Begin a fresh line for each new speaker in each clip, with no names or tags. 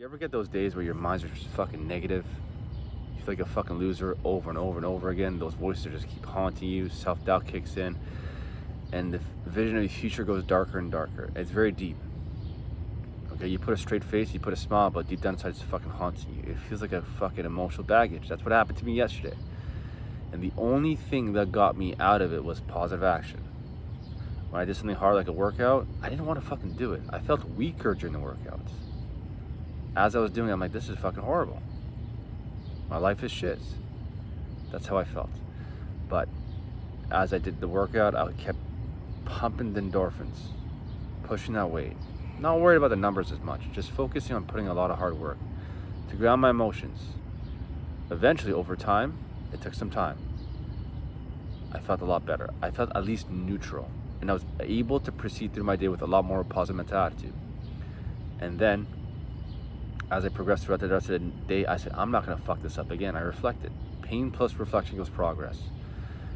You ever get those days where your minds are just fucking negative? You feel like a fucking loser over and over and over again. Those voices just keep haunting you. Self-doubt kicks in, and the vision of the future goes darker and darker. It's very deep. Okay, you put a straight face, you put a smile, but deep down inside it's fucking haunting you. It feels like a fucking emotional baggage. That's what happened to me yesterday. And the only thing that got me out of it was positive action. When I did something hard like a workout, I didn't want to fucking do it. I felt weaker during the workouts. As I was doing it, I'm like, this is fucking horrible. My life is shit. That's how I felt. But as I did the workout, I kept pumping the endorphins, pushing that weight. Not worried about the numbers as much, just focusing on putting a lot of hard work to ground my emotions. Eventually, over time, it took some time, I felt a lot better. I felt at least neutral, and I was able to proceed through my day with a lot more positive mental attitude. And then, as I progressed throughout the rest of the day, I said, I'm not gonna fuck this up again. I reflected. Pain plus reflection equals progress.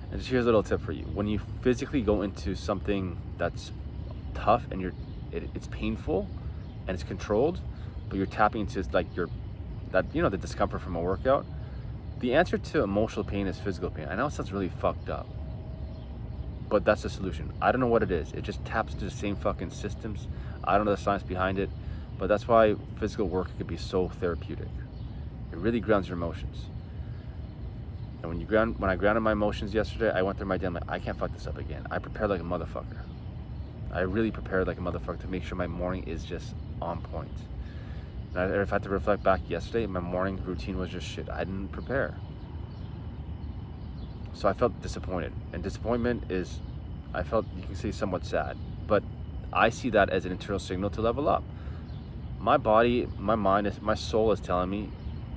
And just here's a little tip for you. When you physically go into something that's tough and it's painful and it's controlled, but you're tapping into the discomfort from a workout, the answer to emotional pain is physical pain. I know it sounds really fucked up, but that's the solution. I don't know what it is. It just taps into the same fucking systems. I don't know the science behind it, but that's why physical work could be so therapeutic. It really grounds your emotions. And when I grounded my emotions yesterday, I went through my day, I'm like, I can't fuck this up again. I prepared like a motherfucker. I really prepared like a motherfucker to make sure my morning is just on point. And if I had to reflect back yesterday, my morning routine was just shit. I didn't prepare. So I felt disappointed. And disappointment is, I felt, you can say, somewhat sad. But I see that as an internal signal to level up. My body, my mind, my soul is telling me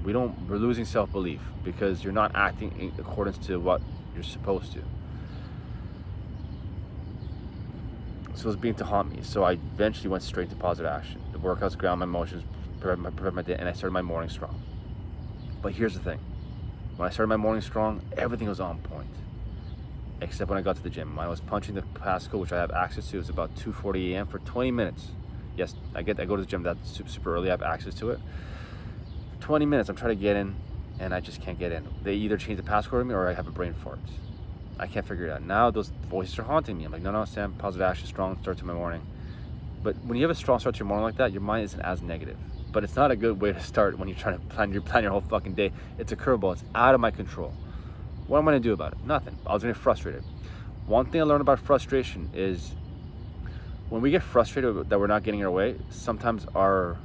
we're losing self-belief because you're not acting in accordance to what you're supposed to. So it was beginning to haunt me. So I eventually went straight to positive action. The workouts ground my emotions, prepared my day, and I started my morning strong. But here's the thing. When I started my morning strong, everything was on point. Except when I got to the gym. When I was punching the Pascal, which I have access to, it was about 2:40 a.m. for 20 minutes. Yes, I go to the gym that's super early, I have access to it. 20 minutes, I'm trying to get in, and I just can't get in. They either change the passcode to me or I have a brain fart. I can't figure it out. Now those voices are haunting me. I'm like, no, Sam, positive action, strong start to my morning. But when you have a strong start to your morning like that, your mind isn't as negative. But it's not a good way to start when you're trying to plan your whole fucking day. It's a curveball. It's out of my control. What am I gonna do about it? Nothing. I was getting frustrated. One thing I learned about frustration is when we get frustrated that we're not getting our way, sometimes the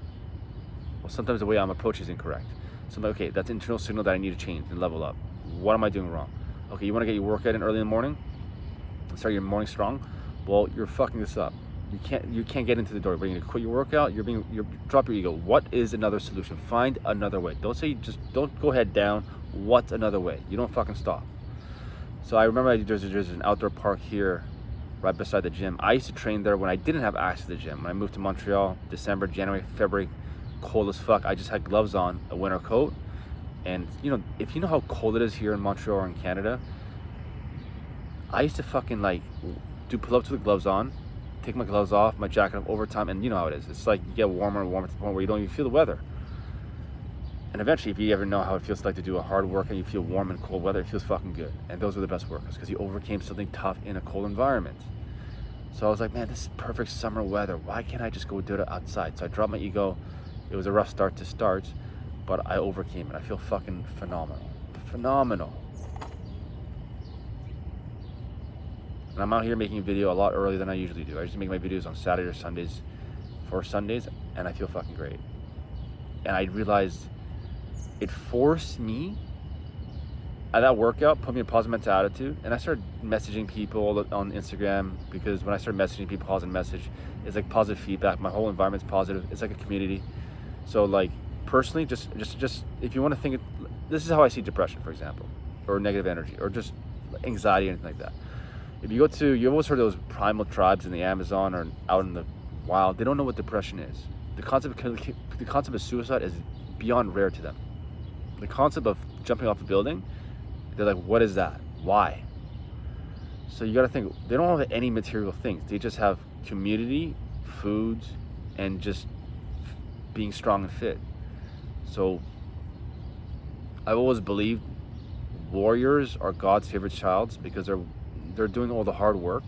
way I'm approaching is incorrect. So I'm like, okay, that's an internal signal that I need to change and level up. What am I doing wrong? Okay, you want to get your workout in early in the morning, start your morning strong. Well, you're fucking this up. You can't get into the door. You're going to quit your workout. You drop your ego. What is another solution? Find another way. Don't go head down. What's another way? You don't fucking stop. So I remember there's an outdoor park here right beside the gym. I used to train there when I didn't have access to the gym. When I moved to Montreal, December, January, February, cold as fuck. I just had gloves on, a winter coat. And if you know how cold it is here in Montreal or in Canada, I used to fucking do pull-ups with the gloves on, take my gloves off, my jacket off over time, and you know how it is. It's like you get warmer and warmer to the point where you don't even feel the weather. And eventually, if you ever know how it feels like to do a hard workout, you feel warm in cold weather, it feels fucking good. And those are the best workouts because you overcame something tough in a cold environment. So I was like, man, this is perfect summer weather. Why can't I just go do it outside? So I dropped my ego. It was a rough start to start, but I overcame it. I feel fucking phenomenal. Phenomenal. And I'm out here making a video a lot earlier than I usually do. I usually make my videos on Saturday or Sundays for Sundays, and I feel fucking great. And I realized it forced me, at that workout, put me in a positive mental attitude, and I started messaging people on Instagram, because when I started messaging people, positive message, it's like positive feedback. My whole environment's positive. It's like a community. So personally, just if you want to think it, this is how I see depression, for example, or negative energy, or just anxiety, or anything like that. If you you've always heard of those primal tribes in the Amazon or out in the wild, they don't know what depression is. The concept of suicide is beyond rare to them. The concept of jumping off a building, they're like, what is that? Why? So you gotta think, they don't have any material things. They just have community, food, and just being strong and fit. So I've always believed warriors are God's favorite childs because they're doing all the hard work.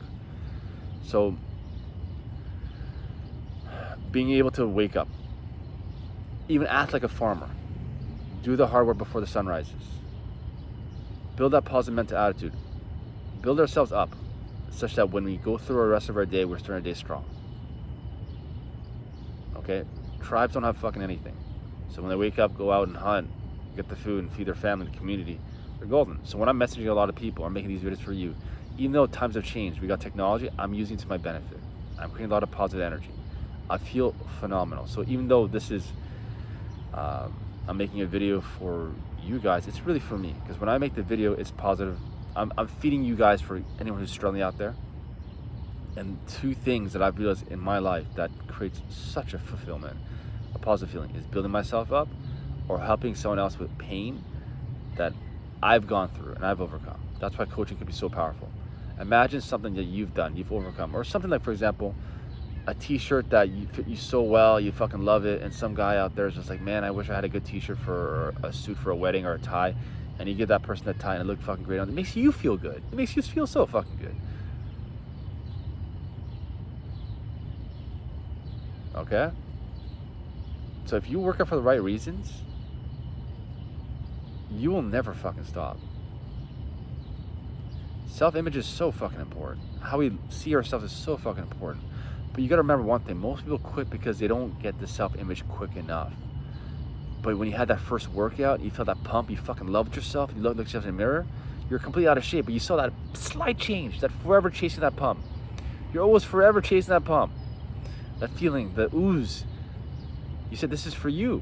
So being able to wake up, even act like a farmer, do the hard work before the sun rises, build that positive mental attitude, build ourselves up such that when we go through the rest of our day, we're starting our day strong. Okay? Tribes don't have fucking anything. So when they wake up, go out and hunt, get the food and feed their family, the community, they're golden. So when I'm messaging a lot of people, I'm making these videos for you, even though times have changed, we got technology, I'm using it to my benefit. I'm creating a lot of positive energy. I feel phenomenal. So even though this is, I'm making a video for you guys, it's really for me. Because when I make the video, it's positive. I'm feeding you guys for anyone who's struggling out there. And two things that I've realized in my life that creates such a fulfillment, a positive feeling, is building myself up or helping someone else with pain that I've gone through and I've overcome. That's why coaching can be so powerful. Imagine something that you've done, you've overcome, or something like, for example, a t-shirt that you fit you so well, you fucking love it, and some guy out there is just like, man, I wish I had a good t-shirt for a suit for a wedding or a tie, and you give that person that tie and it looked fucking great on it. It makes you feel good. It makes you feel so fucking good. Okay? So if you work out for the right reasons, you will never fucking stop. Self-image is so fucking important. How we see ourselves is so fucking important. But you gotta remember one thing, most people quit because they don't get the self-image quick enough. But when you had that first workout, you felt that pump, you fucking loved yourself, you looked at yourself in the mirror, you're completely out of shape, but you saw that slight change, that forever chasing that pump. You're always forever chasing that pump. That feeling, the ooze. You said this is for you.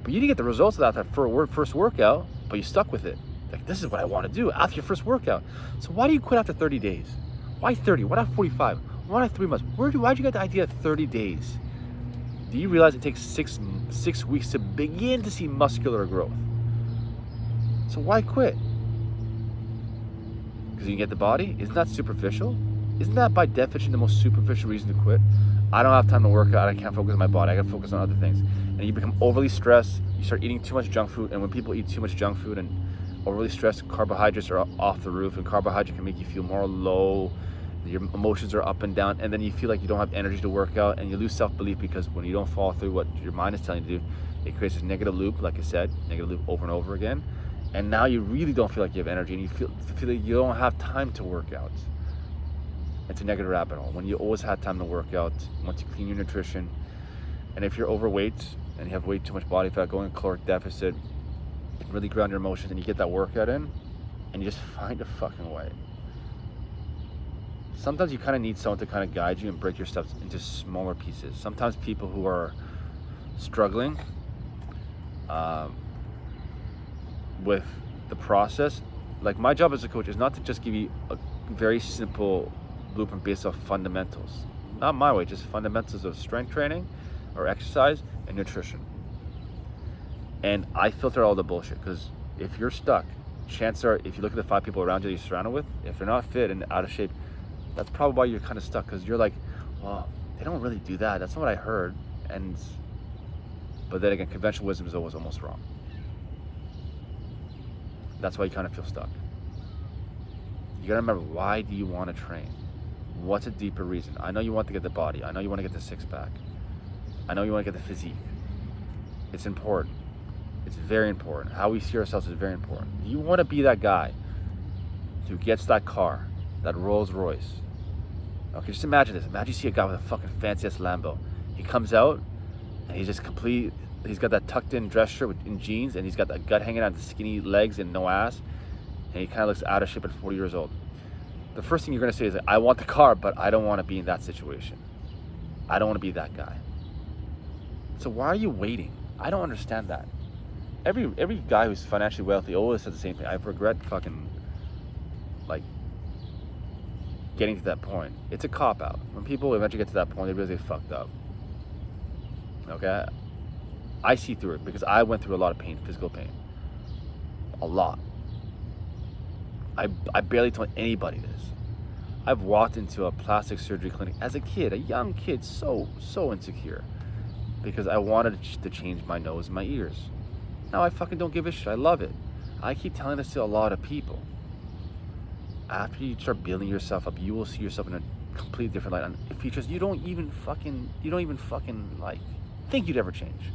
But you didn't get the results of that first workout, but you stuck with it. Like, this is what I want to do after your first workout. So why do you quit after 30 days? Why 30? Why not 45? Why not 3 months? Why'd you get the idea of 30 days? Do you realize it takes six weeks to begin to see muscular growth? So why quit? Because you can get the body? Isn't that superficial? Isn't that by definition the most superficial reason to quit? I don't have time to work out, I can't focus on my body, I gotta focus on other things. And you become overly stressed, you start eating too much junk food, and when people eat too much junk food and overly stressed, carbohydrates are off the roof, and carbohydrates can make you feel more low, your emotions are up and down, and then you feel like you don't have energy to work out, and you lose self-belief because when you don't follow through what your mind is telling you to do, it creates this negative loop, like I said, negative loop over and over again, and now you really don't feel like you have energy, and you feel like you don't have time to work out. It's a negative rabbit hole. When you always had time to work out, once you clean your nutrition, and if you're overweight and you have way too much body fat, going in caloric deficit, you can really ground your emotions and you get that workout in, and you just find a fucking way. Sometimes you kind of need someone to kind of guide you and break your steps into smaller pieces. Sometimes people who are struggling with the process, like my job as a coach is not to just give you a very simple blueprint based off fundamentals. Not my way, just fundamentals of strength training or exercise and nutrition. And I filter all the bullshit, because if you're stuck, chances are, if you look at the 5 people around you that you're surrounded with, if they're not fit and out of shape, that's probably why you're kind of stuck, because you're like, well, they don't really do that. That's not what I heard. But then again, conventional wisdom is always almost wrong. That's why you kind of feel stuck. You gotta remember, why do you want to train? What's a deeper reason? I know you want to get the body. I know you want to get the six-pack. I know you want to get the physique. It's important. It's very important. How we see ourselves is very important. You want to be that guy who gets that car, that Rolls Royce. Okay, just imagine this. Imagine you see a guy with a fucking fancy-ass Lambo. He comes out and he's just he's got that tucked-in dress shirt in jeans, and he's got that gut hanging out, the skinny legs and no ass, and he kind of looks out of shape at 40 years old. The first thing you're going to say is, I want the car, but I don't want to be in that situation. I don't want to be that guy. So why are you waiting? I don't understand that. Every guy who's financially wealthy always says the same thing. I regret fucking, like, getting to that point. It's a cop-out. When people eventually get to that point, they realize they fucked up. Okay? I see through it because I went through a lot of pain, physical pain. A lot. I barely told anybody this. I've walked into a plastic surgery clinic as a kid, a young kid, so insecure, because I wanted to change my nose and my ears. Now I fucking don't give a shit. I love it. I keep telling this to a lot of people. After you start building yourself up, you will see yourself in a completely different light on features you don't even fucking like think you'd ever change.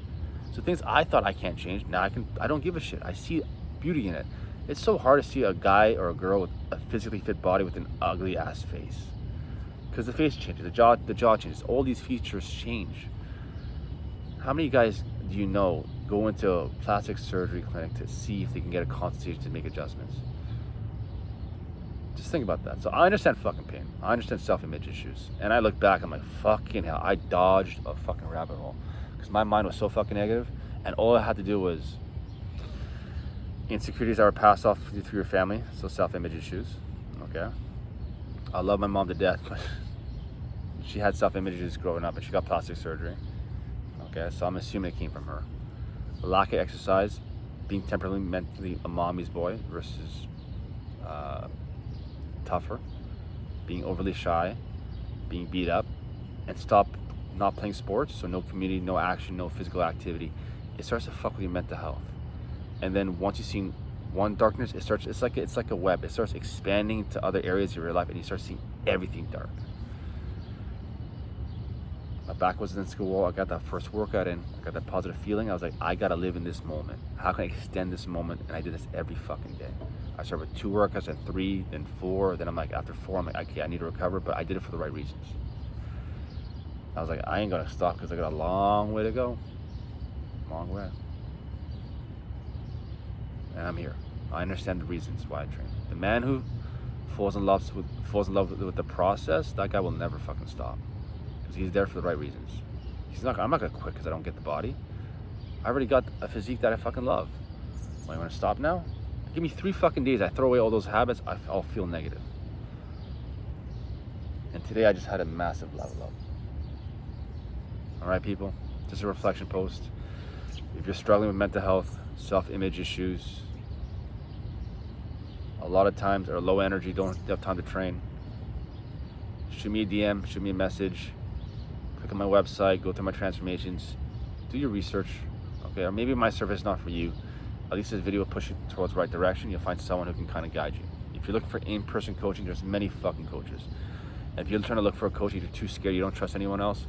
So things I thought I can't change, now I don't give a shit. I see beauty in it. It's so hard to see a guy or a girl with a physically fit body with an ugly ass face. Because the face changes, the jaw changes, all these features change. How many guys do you know go into a plastic surgery clinic to see if they can get a consultation to make adjustments? Just think about that. So I understand fucking pain. I understand self-image issues. And I look back, I'm like, fucking hell, I dodged a fucking rabbit hole. Because my mind was so fucking negative, and all I had to do was insecurities that were passed off through your family, so self-image issues, okay? I love my mom to death, but she had self-image issues growing up, and she got plastic surgery, okay? So I'm assuming it came from her. Lack of exercise, being temporarily mentally a mommy's boy versus tougher, being overly shy, being beat up, and stop not playing sports, so no community, no action, no physical activity. It starts to fuck with your mental health. And then once you've seen one darkness, it's like a web. It starts expanding to other areas of your life, and you start seeing everything dark. My back was against the wall. I got that first workout in. I got that positive feeling. I was like, I gotta live in this moment. How can I extend this moment? And I did this every fucking day. I started with 2 workouts, then 3, then 4. Then I'm like, after 4, I'm like, okay, I need to recover, but I did it for the right reasons. I was like, I ain't gonna stop because I got a long way to go. Long way. And I'm here. I understand the reasons why I train. The man who falls in love with the process, that guy will never fucking stop. Because he's there for the right reasons. I'm not gonna quit because I don't get the body. I already got a physique that I fucking love. Well, you wanna stop now? Give me 3 fucking days, I throw away all those habits, I'll feel negative. And today I just had a massive level up. All right, people, just a reflection post. If you're struggling with mental health, self-image issues, a lot of times are low energy, don't have time to train, shoot me a DM, shoot me a message, click on my website, go through my transformations, do your research, okay? Or maybe my service is not for you. At least this video will push you towards the right direction. You'll find someone who can kind of guide you. If you're looking for in-person coaching, there's many fucking coaches. And if you're trying to look for a coach, you're too scared, you don't trust anyone else,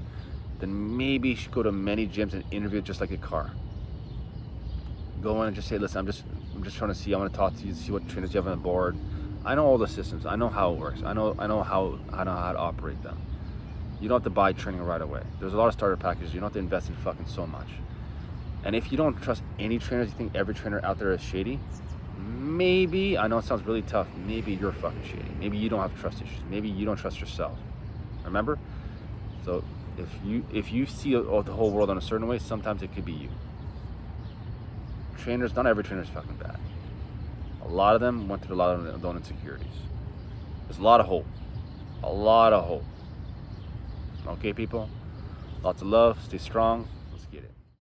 then maybe you should go to many gyms and interview just like a car. Go in and just say, listen, I'm just trying to see, I want to talk to you, see what trainers you have on the board. I know all the systems, I know how it works, I know how to operate them. You don't have to buy training right away. There's a lot of starter packages, you don't have to invest in fucking so much. And if you don't trust any trainers, you think every trainer out there is shady, maybe, I know it sounds really tough, maybe you're fucking shady. Maybe you don't have trust issues. Maybe you don't trust yourself. Remember? So if you see the whole world in a certain way, sometimes it could be you. Trainers, not every trainer is fucking bad. A lot of them went through a lot of their own insecurities. There's a lot of hope. A lot of hope. Okay, people? Lots of love. Stay strong.